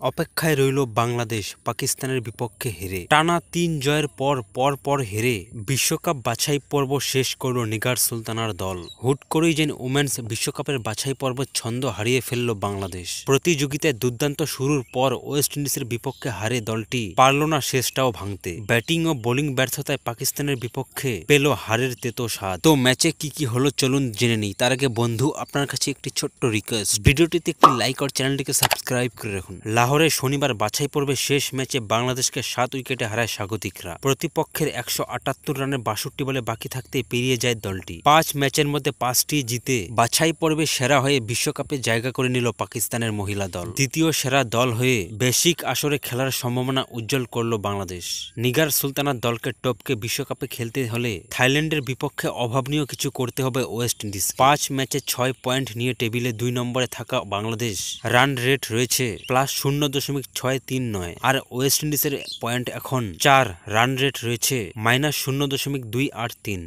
অপেক্ষায় রইল বাংলাদেশ পাকিস্তানের বিপক্ষে হেরে টানা ৩ জয়ের পর হেরে বিশ্বকাপ বাছাই পর্ব শেষ করল নিগার সুলতানার দল। হুট করেই যেন ওমেন্স বিশ্বকাপের বাছাই পর্বের ছন্দ হারিয়ে ফেলল বাংলাদেশ। প্রতিযোগিতায় দুর্দান্ত শুরুর পর ওয়েস্ট ইন্ডিজের বিপক্ষে হারে দলটি পারল না শেষটাও ভাঙতে। ব্যাটিং ও বোলিং ব্যর্থতায় পাকিস্তানের বিপক্ষে পেল হারের তেতো স্বাদ। তো ম্যাচে কি হলো চলুন জেনে নিই। তার আগে বন্ধু, আপনার কাছে একটি ছোট্ট রিকোয়েস্ট, ভিডিওটিতে একটি লাইক আর চ্যানেলটিকে সাবস্ক্রাইব করে রাখুন। লাহোরে শনিবার বাছাই পর্বে শেষ ম্যাচে বাংলাদেশকে 7 উইকেটে হারায় স্বাগতিকরা। প্রতিপক্ষের 178 রানের 62 বলে বাকি থাকতেই পেরিয়ে যায় দলটি। 5 ম্যাচের মধ্যে 5টি জিতে বাছাই পর্বে সেরা হয়ে বিশ্বকাপে জায়গা করে নিল পাকিস্তানের মহিলা দল। দ্বিতীয় সেরা দল হয়ে বেসিক আসরে খেলার সম্ভাবনা উজ্জ্বল করল বাংলাদেশ। নিগার সুলতানার দলকে টপকে বিশ্বকাপে খেলতে হলে থাইল্যান্ডের বিপক্ষে অভাবনীয় কিছু করতে হবে ওয়েস্ট ইন্ডিজ। 5 ম্যাচে 6 পয়েন্ট নিয়ে টেবিলে 2 নম্বরে থাকা বাংলাদেশ রান রেট রয়েছে +0.639 আর ওয়েস্ট ইন্ডিজের পয়েন্ট এখন 4, রান রেট রয়েছে -0.283।